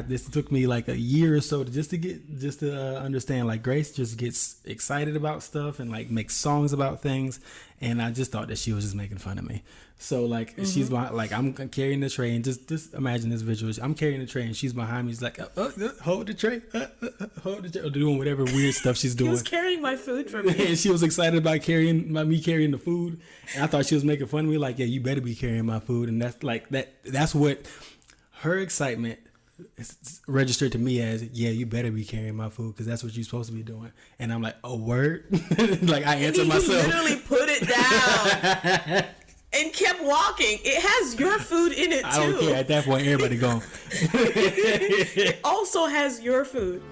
This took me like a year or so to understand, like, Grace just gets excited about stuff and like makes songs about things, and I just thought that she was just making fun of me. So like she's behind, like I'm carrying the tray, and just imagine this visual. I'm carrying the tray and she's behind me. She's like, hold the tray, hold the tray, doing whatever weird stuff she's doing. He was carrying my food for me. And she was excited about me carrying the food, and I thought she was making fun of me. Like, yeah, you better be carrying my food, and that's like that. That's what her excitement registered to me as, yeah, you better be carrying my food because that's what you're supposed to be doing. And I'm like, oh, word. Like, I answered myself. He literally put it down and kept walking. It has your food in it too. I don't care. At that point, everybody gone. It also has your food.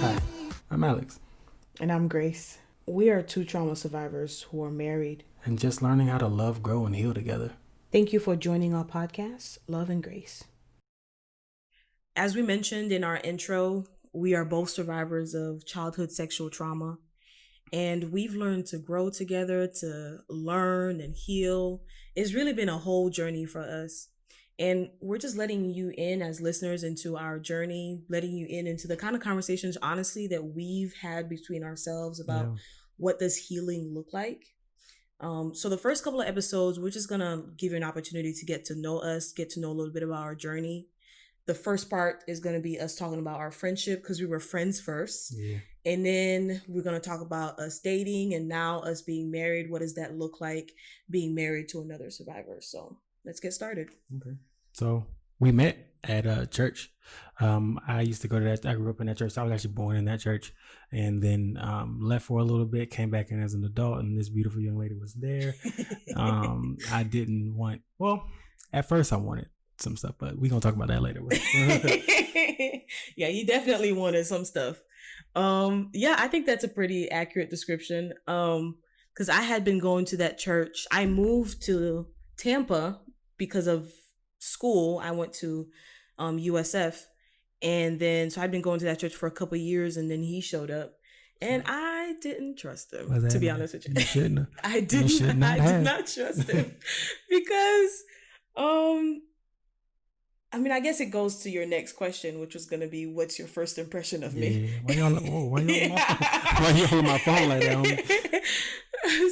Hi, I'm Alex. And I'm Grace. We are two trauma survivors who are married and just learning how to love, grow, and heal together. Thank you for joining our podcast, Love and Grace. As we mentioned in our intro, we are both survivors of childhood sexual trauma, and we've learned to grow together, to learn and heal. It's really been a whole journey for us. And we're just letting you in as listeners into our journey, letting you in into the kind of conversations, honestly, that we've had between ourselves about what does healing look like. So the first couple of episodes, we're just going to give you an opportunity to get to know us, get to know a little bit about our journey. The first part is going to be us talking about our friendship because we were friends first. Yeah. And then we're going to talk about us dating and now us being married. What does that look like, being married to another survivor? So let's get started. Okay. So we met at a church. I used to go to that. I grew up in that church. I was actually born in that church, and then left for a little bit, came back in as an adult, and this beautiful young lady was there. I didn't want, well, at first I wanted some stuff, but we're going to talk about that later. Yeah, he definitely wanted some stuff. Yeah, I think that's a pretty accurate description. Because I had been going to that church. I moved to Tampa because of school. I went to USF, and then so I've been going to that church for a couple of years, and then he showed up, and I didn't trust him, to be honest with you. You shouldn't have. I did not trust him because I mean, I guess it goes to your next question, which was going to be, what's your first impression of me? Why you holding my phone like that?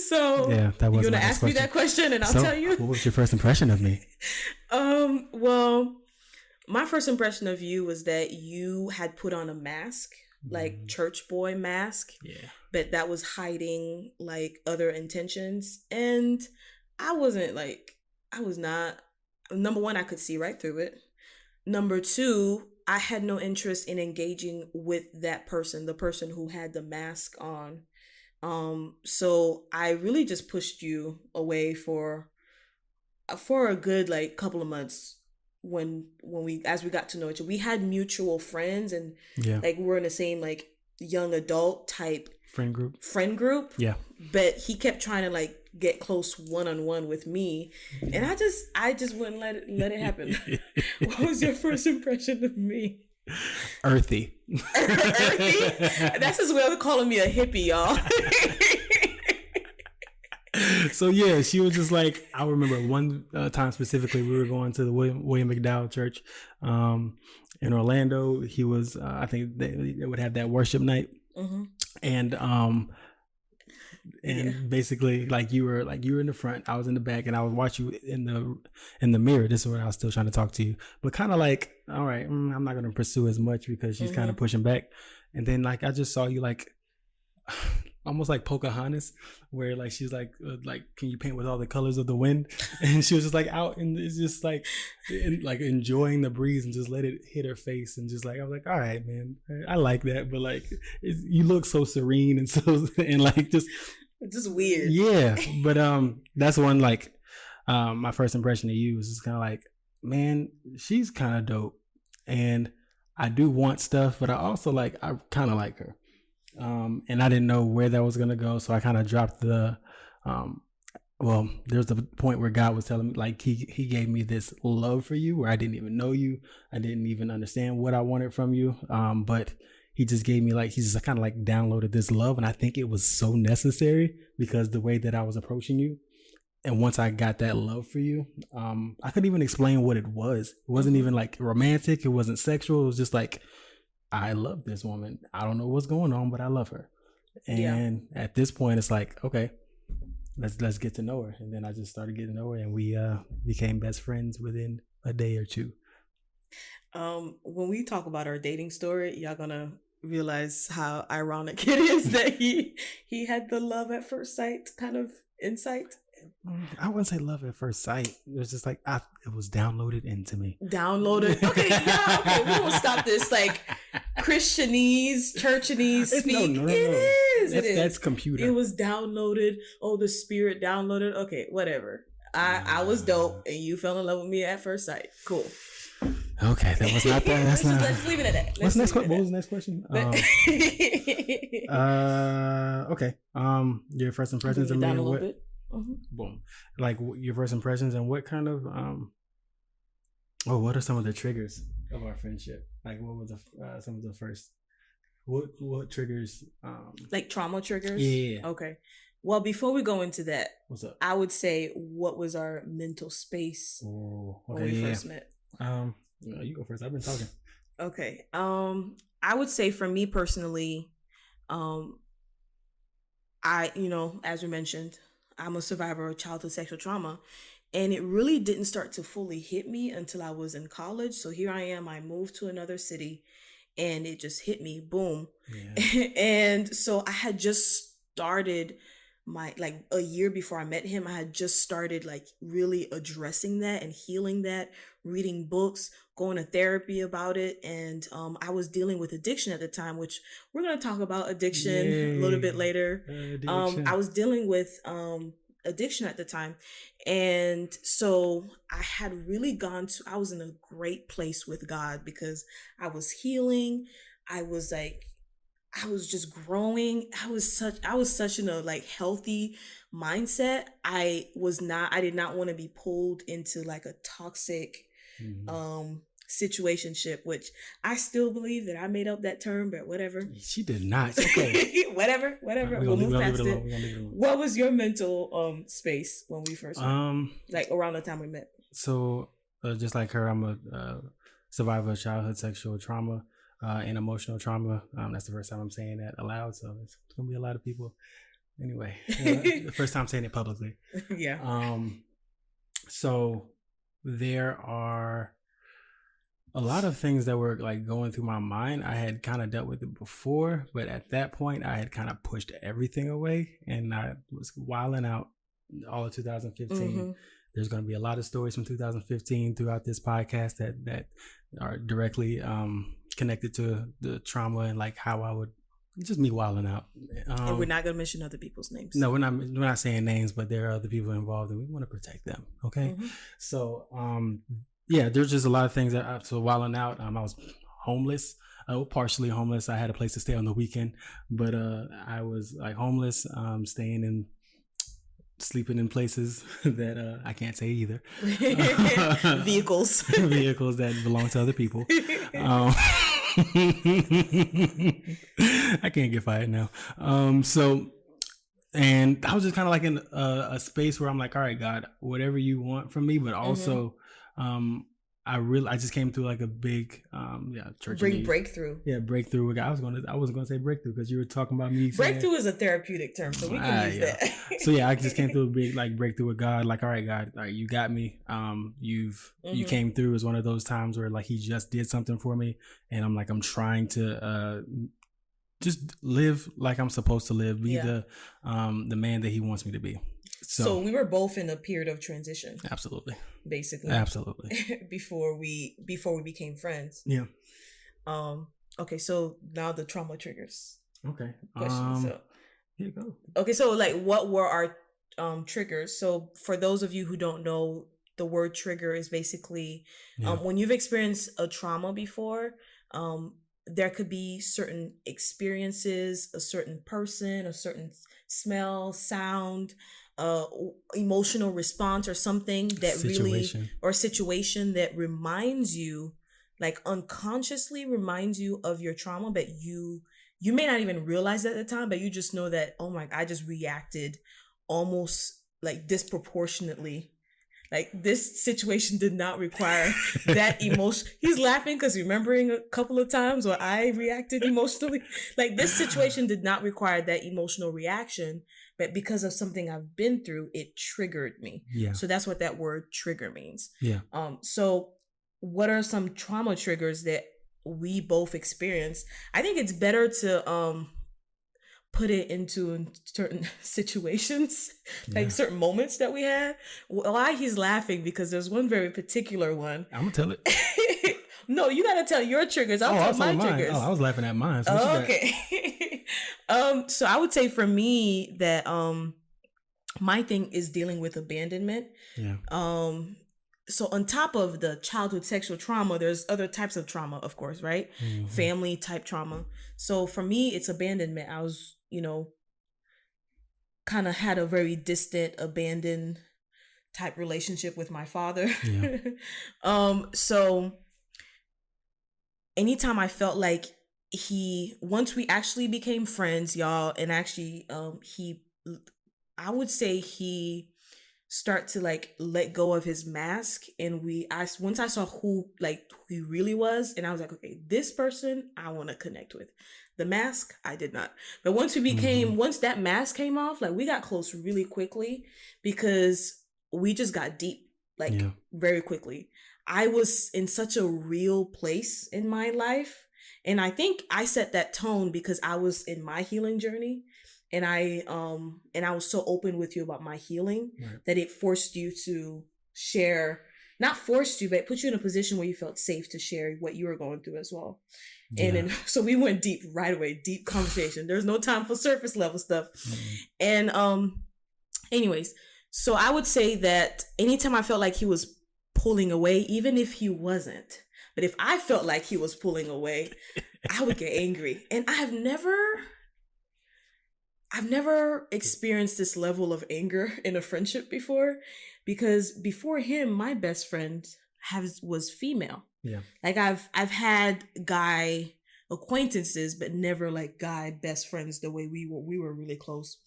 So yeah, that was you're going to ask me that question and I'll tell you. What was your first impression of me? Well, my first impression of you was that you had put on a mask, like church boy mask, but that was hiding like other intentions. And I was not, number one, I could see right through it. Number two, I had no interest in engaging with that person, the person who had the mask on. So I really just pushed you away for a good like couple of months as we got to know each other. We had mutual friends and like we were in the same like young adult type friend group. Yeah. But he kept trying to like get close one-on-one with me, and I just wouldn't let it happen. What was your first impression of me? Earthy. Earthy? That's his way of calling me a hippie, y'all. So yeah, she was just like, I remember one time specifically, we were going to the William McDowell Church in Orlando. He was, I think they would have that worship night. Mm-hmm. And basically like you were in the front, I was in the back, and I would watch you in the mirror. This is when I was still trying to talk to you, but kind of like, all right, I'm not going to pursue as much because she's kind of pushing back. And then like I just saw you like almost like Pocahontas, where like she's like can you paint with all the colors of the wind? And she was just like out, and it's just like enjoying the breeze and just let it hit her face, and just like I was like, all right, man, I like that, but like you look so serene and so and like just weird. Yeah, but that's one like my first impression of you was just kind of like, man, she's kind of dope, and I do want stuff, but I kind of like her. And I didn't know where that was going to go. So I kind of dropped the well, there's a point where God was telling me, like, he gave me this love for you where I didn't even know you. I didn't even understand what I wanted from you. But he just gave me, like, he just kind of like downloaded this love. And I think it was so necessary because the way that I was approaching you. And once I got that love for you, I couldn't even explain what it was. It wasn't even like romantic. It wasn't sexual. It was just like, I love this woman. I don't know what's going on, but I love her. And at this point, it's like, okay, let's get to know her. And then I just started getting to know her, and we became best friends within a day or two. When we talk about our dating story, y'all gonna realize how ironic it is that he had the love at first sight kind of insight. I wouldn't say love at first sight. It was just like it was downloaded into me. Downloaded. Okay, yeah. Okay, we won't stop this. Like Christianese, churchanese speak. No. It is. That's computer. It was downloaded. Oh, the spirit downloaded. Okay, whatever. I was dope, and you fell in love with me at first sight. Cool. Okay, that was not that. That's not. Let's leave it at that. What was the next question? Okay. Your first impressions of me. Down a little bit. Boom. Like your first impressions and what kind of what are some of the triggers of our friendship? Like what was some of the first what triggers like trauma triggers? Yeah. Okay. Well, before we go into that, what's up? I would say what was our mental space when we first met? You go first. I've been talking. Okay. I would say for me personally, I, as we mentioned, I'm a survivor of childhood sexual trauma, and it really didn't start to fully hit me until I was in college. So here I am, I moved to another city, and it just hit me, boom. Yeah. And so I had just started like a year before I met him, I had just started like really addressing that and healing that, reading books, going to therapy about it. And I was dealing with addiction at the time, which we're going to talk about addiction a little bit later. I was dealing with addiction at the time. And so I had really I was in a great place with God because I was healing. I was just growing. I was such in a like healthy mindset. I did not want to be pulled into like a toxic situationship, which I still believe that I made up that term, but whatever. She did not. Okay. whatever. We'll move past it. What was your mental space when we first met? Like around the time we met? So just like her, I'm a survivor of childhood sexual trauma. And emotional trauma. That's the first time I'm saying that aloud, so it's gonna be a lot of people. Anyway, the first time saying it publicly. Yeah. So there are a lot of things that were like going through my mind. I had kind of dealt with it before, but at that point, I had kind of pushed everything away, and I was wilding out all of 2015. Mm-hmm. There's going to be a lot of stories from 2015 throughout this podcast that are directly connected to the trauma and like how I would just me wilding out. And we're not going to mention other people's names. No, we're not saying names, but there are other people involved and we want to protect them. Okay. Mm-hmm. So, there's just a lot of things so wilding out. I was homeless, partially homeless. I had a place to stay on the weekend, but I was like homeless, sleeping in places that I can't say either. Vehicles that belong to other people. I can't get fired now. And I was just kind of like in a space where I'm like, all right, God, whatever you want from me, but also I just came through like a big church breakthrough. Yeah, breakthrough. I wasn't gonna say breakthrough because you were talking about me. Breakthrough is a therapeutic term, so we can use that. So I just came through a big like breakthrough with God. Like, all right, God, all right, you got me. You came through. It was one of those times where like He just did something for me, and I'm trying to just live like I'm supposed to live, be the man that He wants me to be. So we were both in a period of transition. Absolutely. Basically. Absolutely. before we became friends. Yeah. Okay, so now the trauma triggers. Okay. So here you go. Okay, so like what were our triggers? So for those of you who don't know, the word trigger is basically when you've experienced a trauma before, there could be certain experiences, a certain person, a certain smell, sound, emotional response or something that Situation. really, or situation that reminds you, like unconsciously reminds you of your trauma, but you may not even realize it at the time, but you just know that, oh my, I just reacted almost like disproportionately. Like this situation did not require that emotion. He's laughing because remembering a couple of times where I reacted emotionally. Like this situation did not require that emotional reaction, but because of something I've been through, it triggered me. Yeah. So that's what that word trigger means. Yeah. So what are some trauma triggers that we both experienced? I think it's better to put it into certain situations, like certain moments that we had. Why he's laughing, because there's one very particular one. I'm gonna tell it. No, you gotta tell your triggers. I'll tell my triggers. Oh, I was laughing at mine. So okay. So I would say for me that my thing is dealing with abandonment. Yeah. So on top of the childhood sexual trauma, there's other types of trauma, of course, right? Mm-hmm. Family type trauma. So for me, it's abandonment. I was, kind of had a very distant, abandoned type relationship with my father. Yeah. So anytime I felt like once we actually became friends, y'all, and actually, I would say he start to like let go of his mask, and once I saw who he really was, and I was like, okay, this person I want to connect with. The mask, I did not. But once that mask came off, like we got close really quickly because we just got deep, very quickly. I was in such a real place in my life. And I think I set that tone because I was in my healing journey. And I was so open with you about my healing that it forced you to share, not forced you, but put you in a position where you felt safe to share what you were going through as well. Yeah. And then, so we went deep right away, deep conversation. There's no time for surface level stuff. Mm-hmm. And anyways, so I would say that anytime I felt like he was pulling away, even if he wasn't, but if I felt like he was pulling away, I would get angry. And I've never experienced this level of anger in a friendship before, because before him, my best friend was female. Yeah. Like I've had guy acquaintances, but never like guy best friends the way we were really close.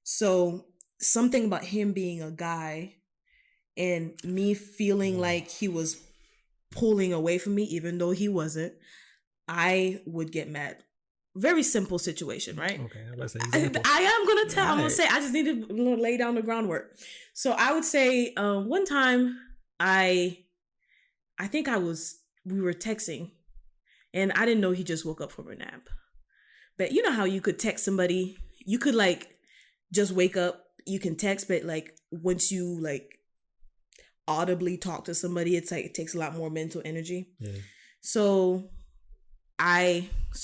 So something about him being a guy and me feeling like he was pulling away from me, even though he wasn't, I would get mad. Very simple situation, right? Okay, let's say example. I am gonna tell. Right. I'm gonna say I just need to lay down the groundwork. So I would say one time I think we were texting, and I didn't know he just woke up from a nap. But you know how you could text somebody, you could like just wake up, you can text, but like once you like audibly talk to somebody, it's like it takes a lot more mental energy. Yeah. So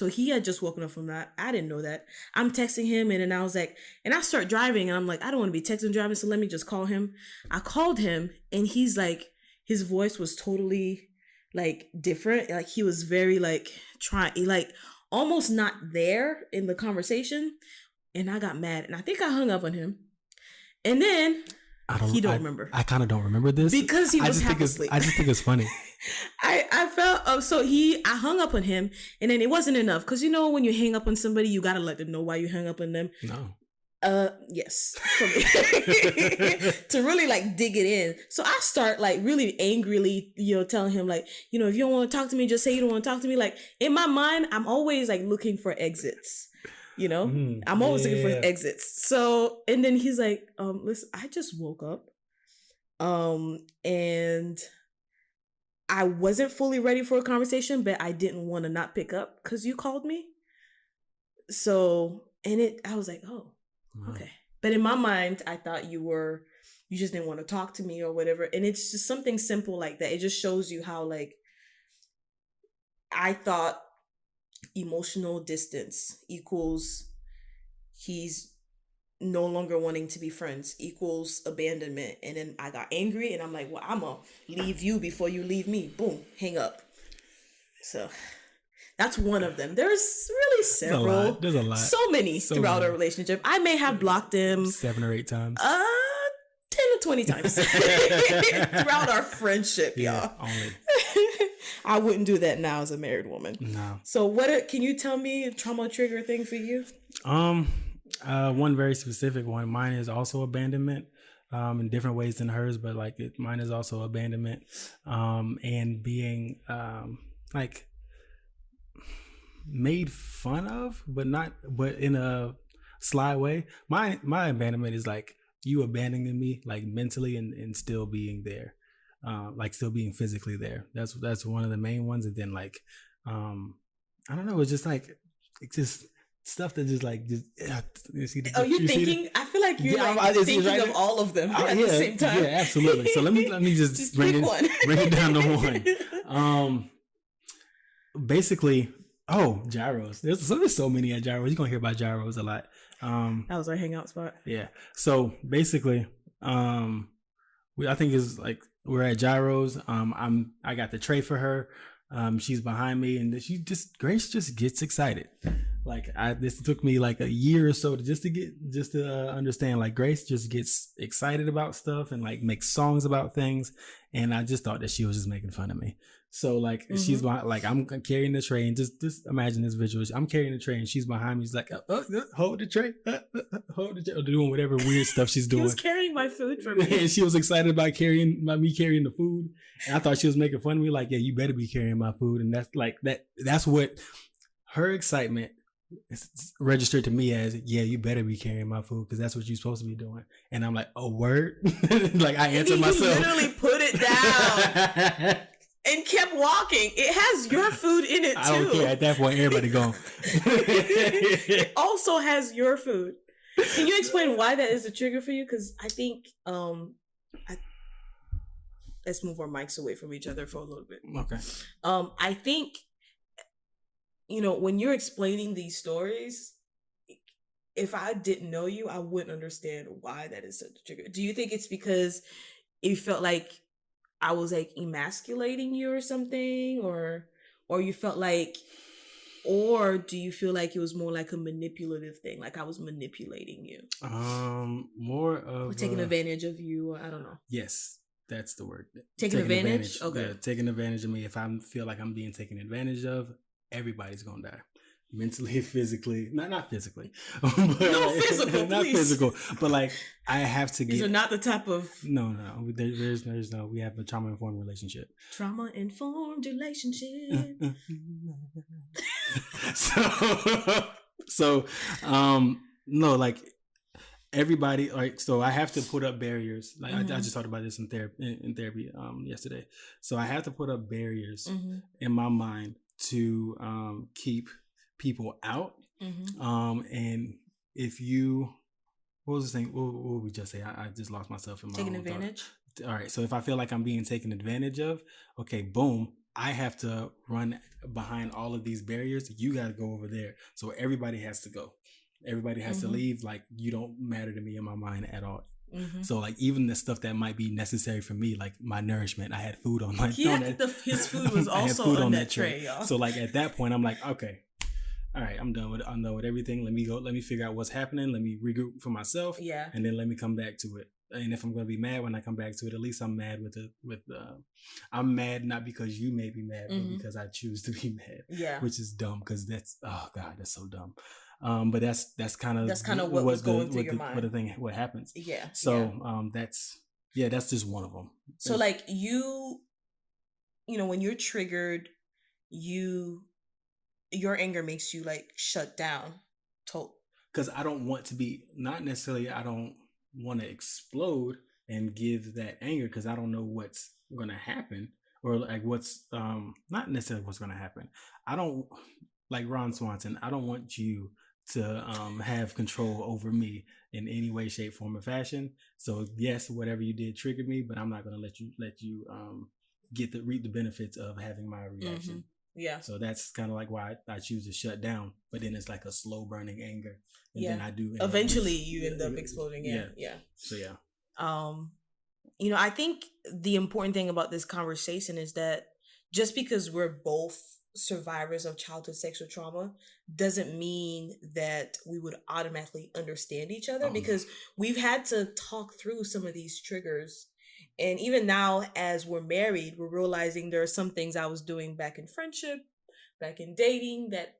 he had just woken up from that. I didn't know that. I'm texting him, and then I was like, and I start driving, and I'm like, I don't want to be texting driving, so let me just call him. I called him, and he's like, his voice was totally like different. Like he was very like like almost not there in the conversation. And I got mad, and I think I hung up on him. And then he don't remember. I kind of don't remember this because he was half asleep. I just think it's funny. I felt I hung up on him, and then it wasn't enough, because when you hang up on somebody, you gotta let them know why you hung up on them. No. Yes, for me. To really like dig it in. So I start like really angrily, telling him like, if you don't want to talk to me, just say you don't want to talk to me. Like in my mind, I'm always like looking for exits. I'm always looking for exits. So, and then he's like, listen, I just woke up. And I wasn't fully ready for a conversation, but I didn't want to not pick up because you called me. So, I was like, oh, wow. Okay. But in my mind, I thought you just didn't want to talk to me or whatever. And it's just something simple like that. It just shows you how like, I thought emotional distance equals he's no longer wanting to be friends equals abandonment. And then I got angry, and I'm like, well, I'm gonna leave you before you leave me. Boom, hang up. So that's one of them. There's really several. There's a lot. So many throughout our relationship. I may have blocked him 7 or 8 times. 20 times throughout our friendship, y'all. Only. I wouldn't do that now as a married woman. No. So can you tell me a trauma trigger thing for you? One very specific one. Mine is also abandonment. In different ways than hers, but like mine is also abandonment. And being like made fun of, but in a sly way. My abandonment is like you abandoning me, like mentally and still being there, like still being physically there. That's one of the main ones. And then like, I don't know. It's just like just stuff that just like you see. You're thinking. I feel like you're thinking of all of them at the same time. Yeah, absolutely. So let me just bring it down to one. Basically, gyros. There's so many at gyros. You're gonna hear about gyros a lot. That was our hangout spot. Yeah. So basically, I think it's like we're at gyros. I got the tray for her. She's behind me, and Grace just gets excited. Like this took me like a year or so to understand. Like Grace just gets excited about stuff and like makes songs about things, and I just thought that she was just making fun of me. So like she's behind, like I'm carrying the tray, and just imagine this visual. I'm carrying the tray, and she's behind me. She's like, hold the tray, hold the tray, doing whatever weird stuff she's doing. She was carrying my food for me, and she was excited about me carrying the food. And I thought she was making fun of me. Like, yeah, you better be carrying my food. And that's like that. That's what her excitement registered to me as. Yeah, you better be carrying my food because that's what you're supposed to be doing. And I'm like, oh, word. Like I answered myself. You literally put it down. And kept walking. It has your food in it too. I don't care. At that point, everybody gone. It also has your food. Can you explain why that is a trigger for you? Because I think, let's move our mics away from each other for a little bit. Okay. I think, when you're explaining these stories, if I didn't know you, I wouldn't understand why that is such a trigger. Do you think it's because you felt like I was like emasculating you or something, or you felt like, or do you feel like it was more like a manipulative thing, like I was manipulating you? More of or taking advantage of you, or I don't know. Yes, that's the word. Taking advantage? Okay. Yeah, taking advantage of me. If I feel like I'm being taken advantage of, everybody's gonna die. Mentally, physically, not physically, but no physical, not please. physical, but like I have to get. These are not the type of no. There's no. We have a trauma-informed relationship. Trauma-informed relationship. so, no, like everybody, like so. I have to put up barriers. Like I just talked about this in therapy yesterday. So I have to put up barriers in my mind to keep people out. And if you, what was the thing? What would we just say? I just lost myself in my taking advantage. All right. So if I feel like I'm being taken advantage of, okay, boom, I have to run behind all of these barriers. You got to go over there. So everybody has to go. Everybody has to leave. Like you don't matter to me in my mind at all. So like even the stuff that might be necessary for me, like my nourishment, I had food on my his food was also on that tray, y'all. So like at that point I'm like, okay, all right, I'm done with everything. Let me figure out what's happening. Let me regroup for myself. Yeah. And then let me come back to it. And if I'm going to be mad when I come back to it, at least I'm mad I'm mad not because you made me mad, but because I choose to be mad. Yeah. Which is dumb because that's, oh God, that's so dumb. But that's kind of what was going through your mind. What happens. Yeah. So that's just one of them. So like when you're triggered, your anger makes you like shut down. Because I don't want to be, not necessarily, I don't want to explode and give that anger because I don't know what's going to happen, or like what's not necessarily what's going to happen. I don't, like Ron Swanson, I don't want you to have control over me in any way, shape, form, or fashion. So yes, whatever you did triggered me, but I'm not going to let you reap the benefits of having my reaction. Yeah. So that's kind of like why I choose to shut down, but then it's like a slow burning anger. And then I do. Eventually you end up exploding. Yeah. So yeah. I think the important thing about this conversation is that just because we're both survivors of childhood sexual trauma doesn't mean that we would automatically understand each other, because we've had to talk through some of these triggers. And even now, as we're married, we're realizing there are some things I was doing back in friendship, back in dating, that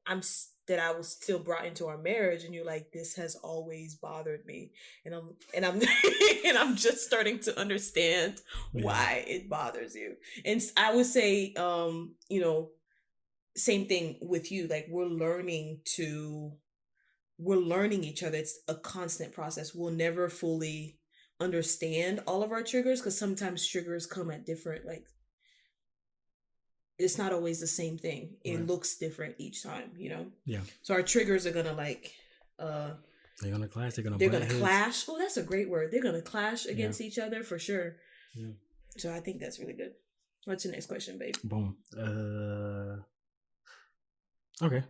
that I was still brought into our marriage. And you're like, this has always bothered me, and I'm and I'm just starting to understand why it bothers you. And I would say, same thing with you. Like, we're learning each other. It's a constant process. We'll never fully understand all of our triggers, because sometimes triggers come at different, like, it's not always the same thing. It looks different each time, Yeah. So our triggers are gonna they're gonna clash. They're gonna clash. Oh, that's a great word. They're gonna clash against each other for sure. Yeah. So I think that's really good. What's your next question, babe? Boom. Okay.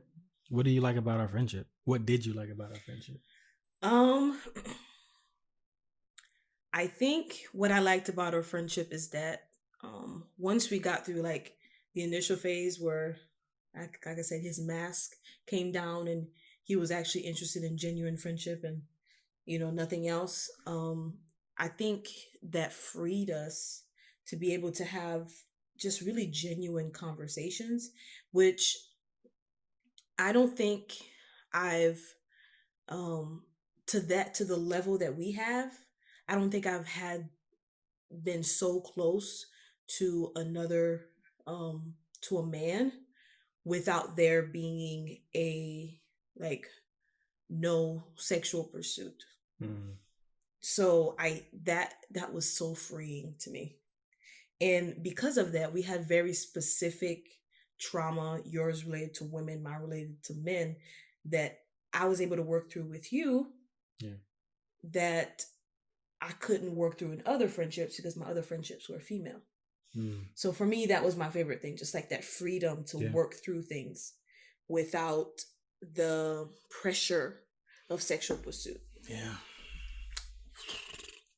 What do you like about our friendship? What did you like about our friendship? I think what I liked about our friendship is that once we got through like the initial phase where, like I said, his mask came down and he was actually interested in genuine friendship and nothing else. I think that freed us to be able to have just really genuine conversations, which I don't think I've to the level that we have. I don't think I've been so close to another to a man without there being a no sexual pursuit. So that was so freeing to me. And because of that, we had very specific trauma, yours related to women, mine related to men, that I was able to work through with you. Yeah. That I couldn't work through in other friendships because my other friendships were female. So for me, that was my favorite thing, just like that freedom to work through things without the pressure of sexual pursuit. Yeah.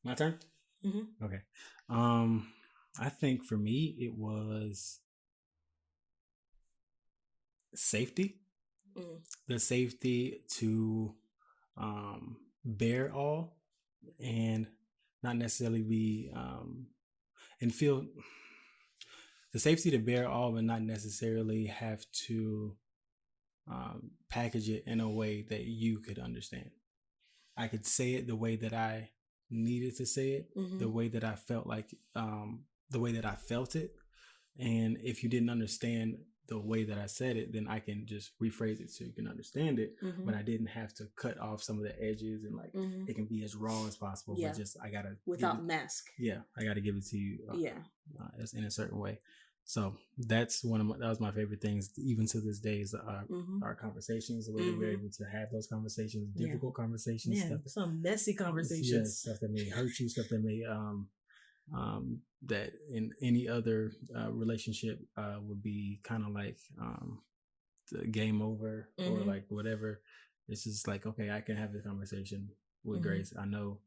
My turn? Mm-hmm. Okay. I think for me, it was safety. The safety to bear all and not necessarily be and feel the safety to bear all, but not necessarily have to package it in a way that you could understand. I could say it the way that I needed to say it, the way that I felt like, the way that I felt it. And if you didn't understand the way that I said it, then I can just rephrase it so you can understand it. But I didn't have to cut off some of the edges and it can be as raw as possible. Yeah. But just I gotta without mask. Yeah, I gotta give it to you. In a certain way. So that's that was my favorite things, even to this day, is our conversations, the way that we're able to have those conversations, difficult conversations, some messy conversations, stuff that may hurt you, stuff that may that in any other relationship would be kind of like the game over or like whatever. It's just like, okay, I can have this conversation with Grace. I know,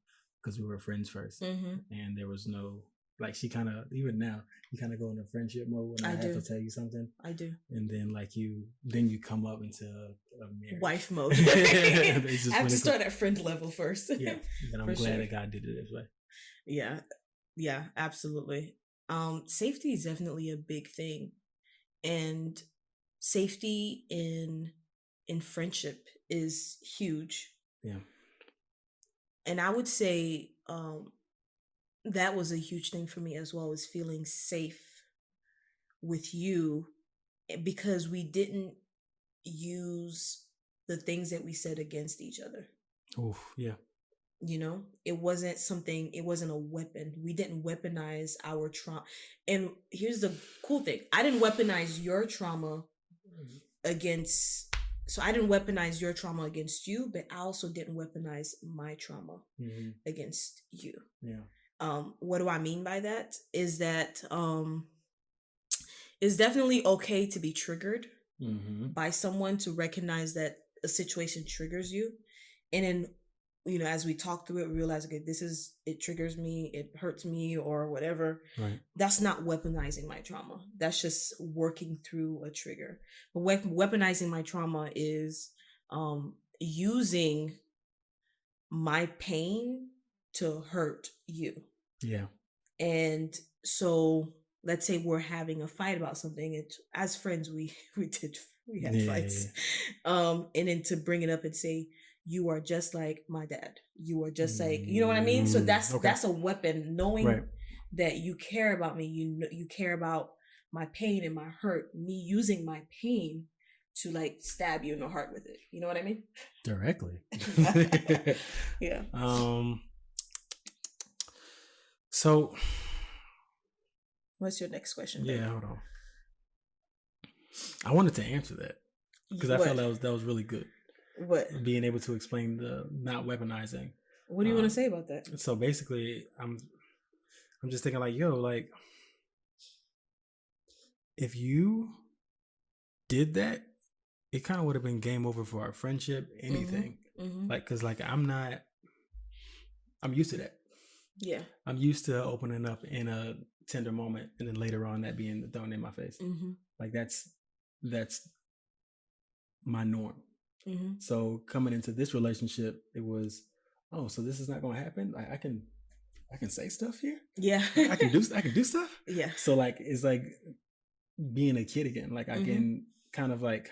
because we were friends first, and there was no. Like, she kind of, even now, you kind of go into friendship mode when I have to tell you something. I do. And then, like, you come up into a marriage. Wife mode. I have to start at friend level first. Yeah. And I'm glad that God did it this way. Yeah. Yeah, absolutely. Safety is definitely a big thing. And safety in friendship is huge. Yeah. And I would say, that was a huge thing for me as well, is feeling safe with you, because we didn't use the things that we said against each other. Oh, yeah. It wasn't a weapon. We didn't weaponize our trauma. And here's the cool thing. I didn't weaponize your trauma against you, but I also didn't weaponize my trauma against you. Yeah. What do I mean by that? Is that it's definitely okay to be triggered by someone, to recognize that a situation triggers you. And then as we talk through it, we realize, okay, it triggers me, it hurts me, or whatever. Right. That's not weaponizing my trauma. That's just working through a trigger. But weaponizing my trauma is using my pain to hurt you. Yeah. And so let's say we're having a fight about something, and as friends we had fights. And then to bring it up and say, you are just like my dad, you are just like, you know what I mean? So that's a weapon, knowing that you care about me, you care about my pain and my hurt, me using my pain to like stab you in the heart with it. You know what I mean? Directly. Yeah. So what's your next question? Yeah, hold on. I wanted to answer that because I felt that was really good. What? Being able to explain the not weaponizing. What do you want to say about that? So basically, I'm just thinking like, yo, like, if you did that, it kind of would have been game over for our friendship, anything. Like, cause like I'm used to that. Yeah. I'm used to opening up in a tender moment and then later on that being thrown in my face. Like that's my norm. So coming into this relationship, it was, oh, so this is not going to happen. Like I can say stuff here. Yeah. I can do stuff. Yeah. So like, it's like being a kid again. Like I can kind of like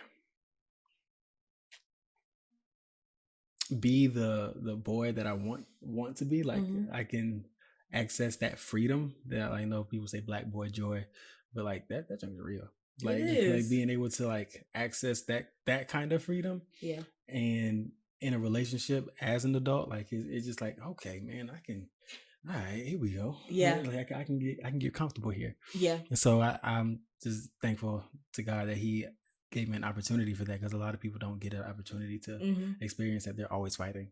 be the boy that I want to be. Like I can access that freedom that I know people say black boy joy, but like that junk's real. Like being able to like access that kind of freedom. Yeah. And in a relationship as an adult, like it's just like, okay, man, I can. All right, here we go. Yeah. Like I can get comfortable here. Yeah. And so I'm just thankful to God that He gave me an opportunity for that, because a lot of people don't get an opportunity to experience that. They're always fighting.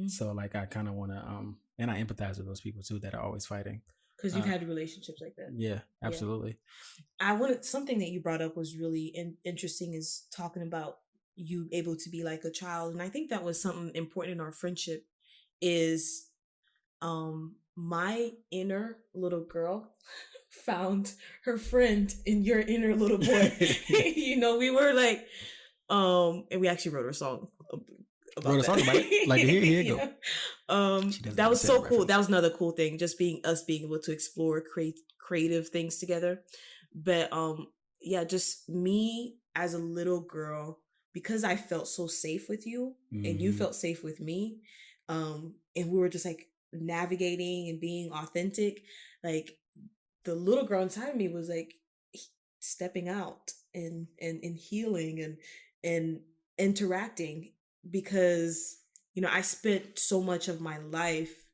So like I kind of want to and I empathize with those people too that are always fighting, because you've had relationships like that. Yeah, absolutely. Something that you brought up was really interesting, is talking about you able to be like a child, and I think that was something important in our friendship. Is my inner little girl found her friend in your inner little boy. We were like, and we actually wrote a song about it. Like here you go. That was so cool. That was another cool thing, just being able to explore creative things together. But just me as a little girl, because I felt so safe with you and you felt safe with me, and we were just like navigating and being authentic. Like the little girl inside of me was like stepping out and healing and interacting, because I spent so much of my life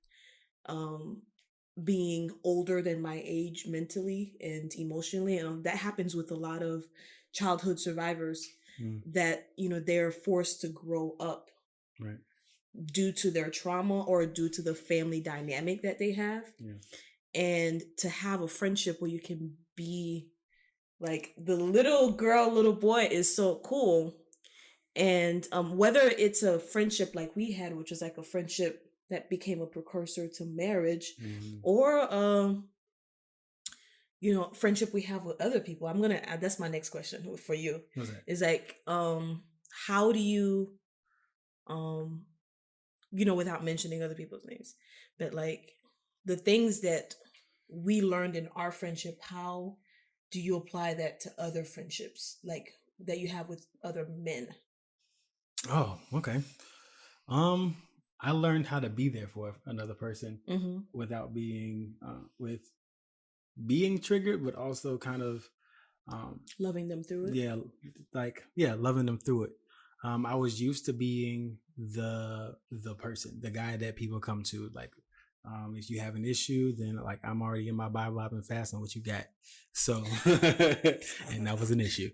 being older than my age mentally and emotionally, and that happens with a lot of childhood survivors, that they're forced to grow up due to their trauma or due to the family dynamic that they have. And to have a friendship where you can be like the little girl, little boy, is so cool. And whether it's a friendship like we had, which was like a friendship that became a precursor to marriage, or friendship we have with other people. I'm gonna add, that's my next question for you. Is like, how do you, without mentioning other people's names, but like the things that we learned in our friendship, how do you apply that to other friendships, like that you have with other men? Oh, okay. I learned how to be there for another person without being being triggered, but also kind of loving them through it. Loving them through it. I was used to being the person, the guy that people come to, like, if you have an issue, then like I'm already in my Bible, I've been fasting, what you got? So, and that was an issue.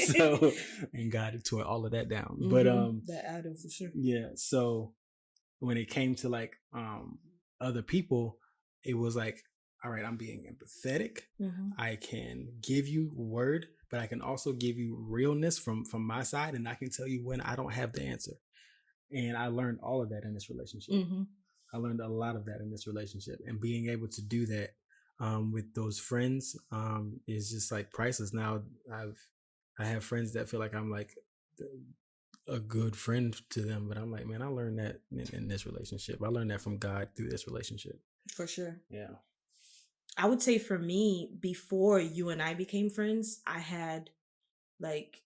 So, and God tore all of that down. But that added for sure. Yeah. So when it came to like other people, it was like, all right, I'm being empathetic. I can give you word, but I can also give you realness from my side, and I can tell you when I don't have the answer. And I learned all of that in this relationship. Mm-hmm. I learned a lot of that in this relationship, and being able to do that with those friends is just like priceless. Now I have friends that feel like I'm like a good friend to them, but I'm like, man, I learned that in this relationship. I learned that from God through this relationship. For sure. Yeah. I would say for me, before you and I became friends, I had like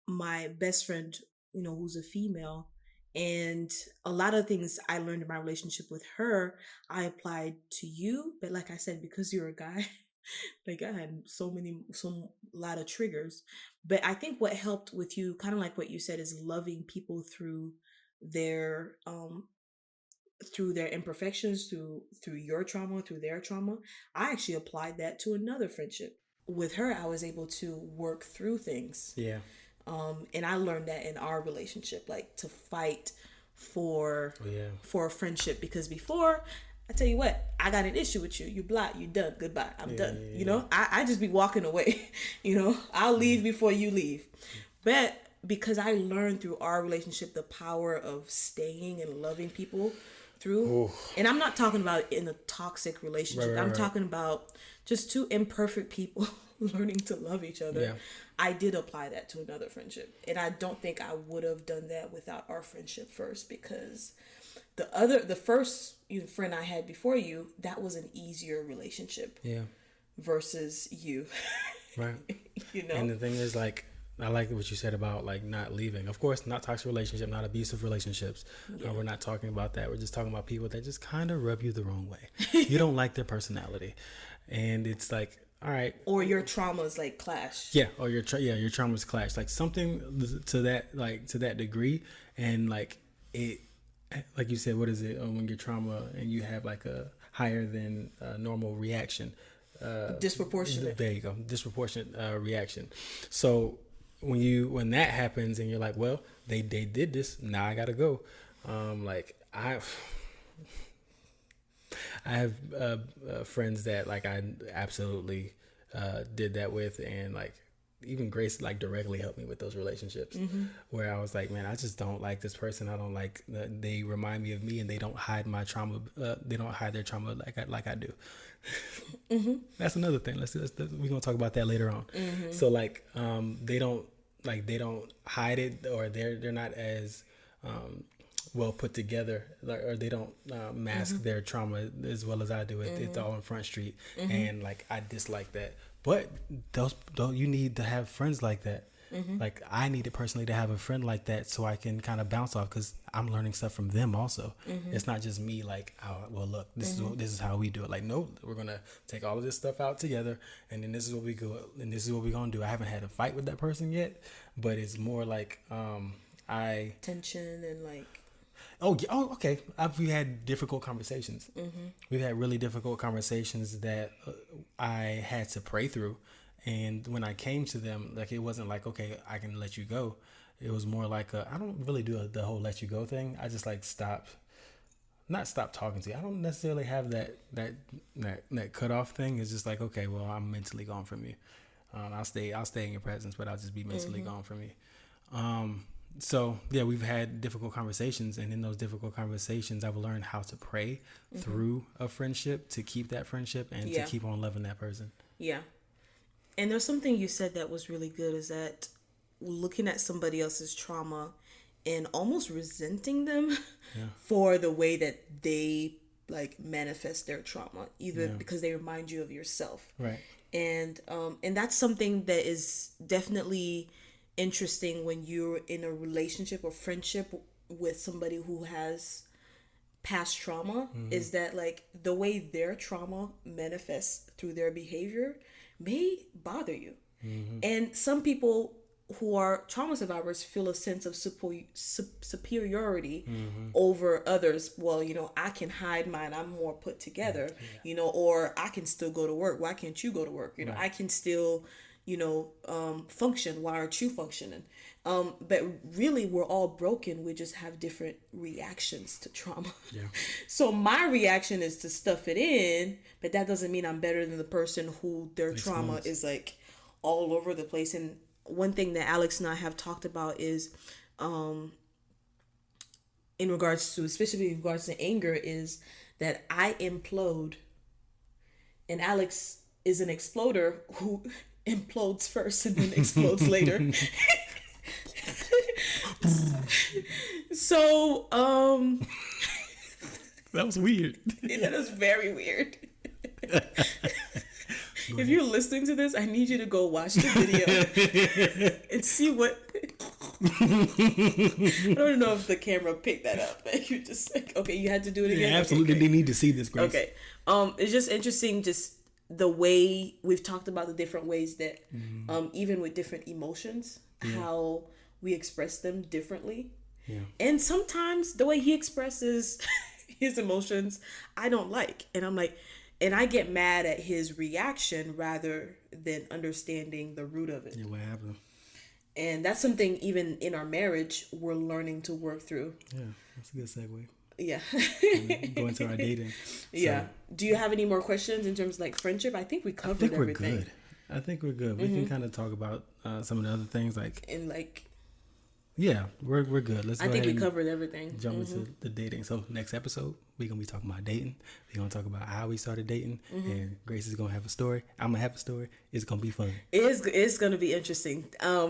my best friend, who's a female. And a lot of things I learned in my relationship with her, I applied to you. But like I said, because you're a guy, like I had lot of triggers. But I think what helped with you, kind of like what you said, is loving people their through their imperfections, through your trauma, through their trauma. I actually applied that to another friendship. With her, I was able to work through things. Yeah. And I learned that in our relationship, like to fight for a friendship. Because before, I tell you what, I got an issue with you. You block, you done, goodbye, I'm done. I just be walking away. I'll leave before you leave. But because I learned through our relationship the power of staying and loving people through, and I'm not talking about in a toxic relationship. Right. I'm talking about just two imperfect people learning to love each other. Yeah. I did apply that to another friendship, and I don't think I would have done that without our friendship first, because the first friend I had before you, that was an easier relationship. Yeah. Versus you. Right. And the thing is, like, I like what you said about like not leaving. Of course, not toxic relationship, not abusive relationships. Yeah. We're not talking about that. We're just talking about people that just kind of rub you the wrong way. You don't like their personality, and it's like, all right. Or your traumas like clash. Yeah. Or your traumas clash. Like something to that degree, and like it, like you said, what is it when your trauma and you have like a higher than normal reaction. Disproportionate. There you go. Disproportionate reaction. So when that happens and you're like, well, they did this, now I gotta go. Like I have friends that like I absolutely did that with, and like even Grace like directly helped me with those relationships where I was like, man, I just don't like this person. I don't like they remind me of me, and they don't hide my trauma. They don't hide their trauma like I do. That's another thing. We're gonna talk about that later on. So like they don't hide it, or they're not as well put together, or they don't mask their trauma as well as I do. It's all on Front Street, and like I dislike that. But those you need to have friends like that. Like I needed personally to have a friend like that, so I can kind of bounce off, because I'm learning stuff from them also. It's not just me like, oh, well, look, this is how we do it. Like, no, we're gonna take all of this stuff out together, and then this is what we go, and this is what we're gonna do. I haven't had a fight with that person yet, but it's more like tension and like. Okay. We had difficult conversations. We've had really difficult conversations that I had to pray through. And when I came to them, like, it wasn't like, okay, I can let you go. It was more like I don't really do the whole let you go thing. I just like stop talking to you. I don't necessarily have that cutoff thing. It's just like, okay, well, I'm mentally gone from you. I'll stay in your presence, but I'll just be mentally gone from you. So yeah, we've had difficult conversations, and in those difficult conversations, I've learned how to pray through a friendship to keep that friendship and to keep on loving that person. Yeah. And there's something you said that was really good, is that looking at somebody else's trauma and almost resenting them for the way that they like manifest their trauma, either because they remind you of yourself. Right. And that's something that is definitely interesting when you're in a relationship or friendship with somebody who has past trauma, is that like the way their trauma manifests through their behavior may bother you. And some people who are trauma survivors feel a sense of superiority over others. Well, I can hide mine, I'm more put together, or I can still go to work, why can't you go to work? I can still function, why aren't you functioning? But really, we're all broken. We just have different reactions to trauma. So my reaction is to stuff it in, but that doesn't mean I'm better than the person who their trauma is like all over the place. And one thing that Alex and I have talked about is in regards to, especially in regards to anger, is that I implode, and Alex is an exploder who implodes first and then explodes later. So, that was weird. that was very weird. If you're listening to this, I need you to go watch the video and see what. I don't know if the camera picked that up. Like, you just like, okay, you had to do it again. Yeah, absolutely. Okay, They need to see this, Grace. okay. It's just interesting, just the way we've talked about the different ways that, even with different emotions, how we express them differently. Yeah. And sometimes the way he expresses his emotions, I don't like, and I'm like. And I get mad at his reaction rather than understanding the root of it. Yeah, what happened? And that's something even in our marriage we're learning to work through. Yeah, that's a good segue. Yeah. Go into our dating. Yeah. Do you have any more questions in terms of like friendship? I think we covered everything. I think we're good. We can kind of talk about some of the other things like. And like. Yeah, we're good. Let's. I think we covered everything. Jump into the dating. So next episode, we're gonna be talking about dating. We're gonna talk about how we started dating, and Grace is gonna have a story. I'm gonna have a story. It's gonna be fun. It's gonna be interesting.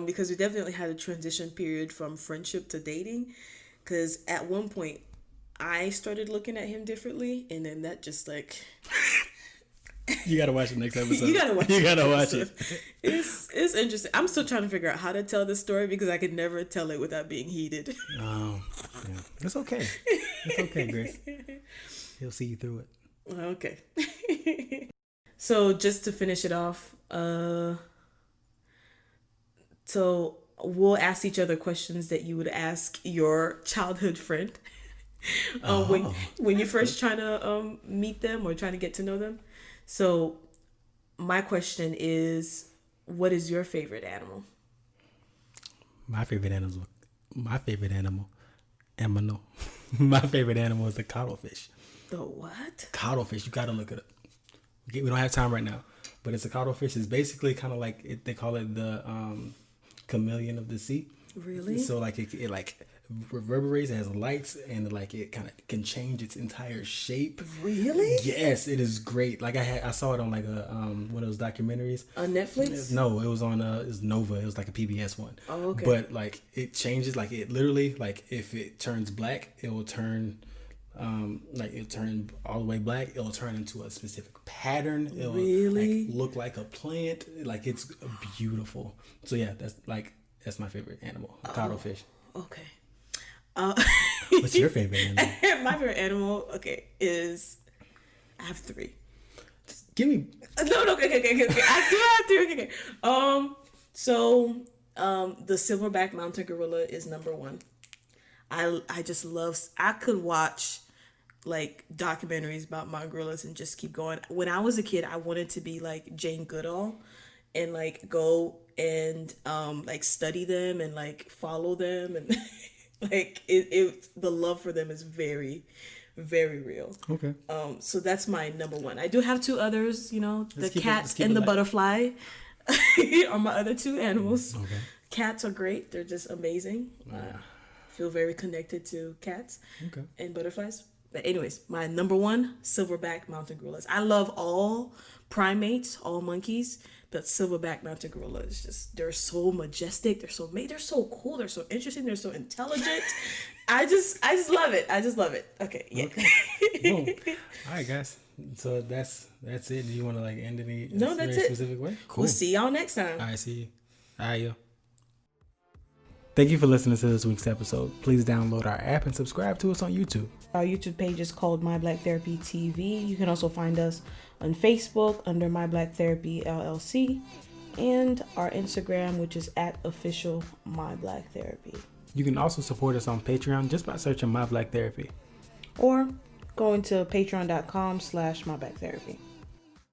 Because we definitely had a transition period from friendship to dating. Because at one point, I started looking at him differently, and then that just like. You gotta watch the next episode. You gotta watch it. It's interesting. I'm still trying to figure out how to tell this story because I could never tell it without being heated. Oh, yeah. It's okay. It's okay, Grace. He'll see you through it. Okay. So just to finish it off, so we'll ask each other questions that you would ask your childhood friend when you're first trying to meet them or trying to get to know them. So my question is, what is your favorite animal? My favorite animal, My favorite animal is the cuttlefish. The what? Cuttlefish. You gotta look it up. We don't have time right now, but it's a cuttlefish. It's basically kind of like they call it the chameleon of the sea. Really? So like it like reverberates, it has lights, and like it kind of can change its entire shape. Really? Yes, it is great. Like I saw it on like a one of those documentaries on Netflix. No, it was on it's Nova. It was like a PBS one. Oh, okay. But like it changes, like it literally, like if it turns black, it will turn like it'll turn all the way black. It'll turn into a specific pattern. It'll really like look like a plant. Like it's beautiful. So yeah, that's my favorite animal, a cuttlefish. Okay. What's your favorite animal? My favorite animal, is I have 3. Just give me. No, okay. I do have 3. Okay. So the silverback mountain gorilla is number 1. I just love. I could watch like documentaries about mountain gorillas and just keep going. When I was a kid, I wanted to be like Jane Goodall and like go and like study them and like follow them and. Like the love for them is very, very real. Okay. So that's my number 1. I do have 2 others. The cat and the light. Butterfly are my other 2 animals. Okay. Cats are great. They're just amazing. Feel very connected to cats and butterflies. But anyways, my number 1, silverback mountain gorillas. I love all primates, all monkeys. But silverback mountain gorilla is just—they're so majestic. They're so cool. They're so interesting. They're so intelligent. I just love it. I just love it. Okay, yeah. Okay. Cool. All right, guys. So that's it. Do you want to like end any that's it. specific way? Cool. We'll see y'all next time. All right, see you. All right, yo. Thank you for listening to this week's episode. Please download our app and subscribe to us on YouTube. Our YouTube page is called My Black Therapy TV. You can also find us on Facebook under My Black Therapy LLC, and our Instagram, which is @official My Black Therapy. You can also support us on Patreon just by searching My Black Therapy, or going to patreon.com/My Black Therapy.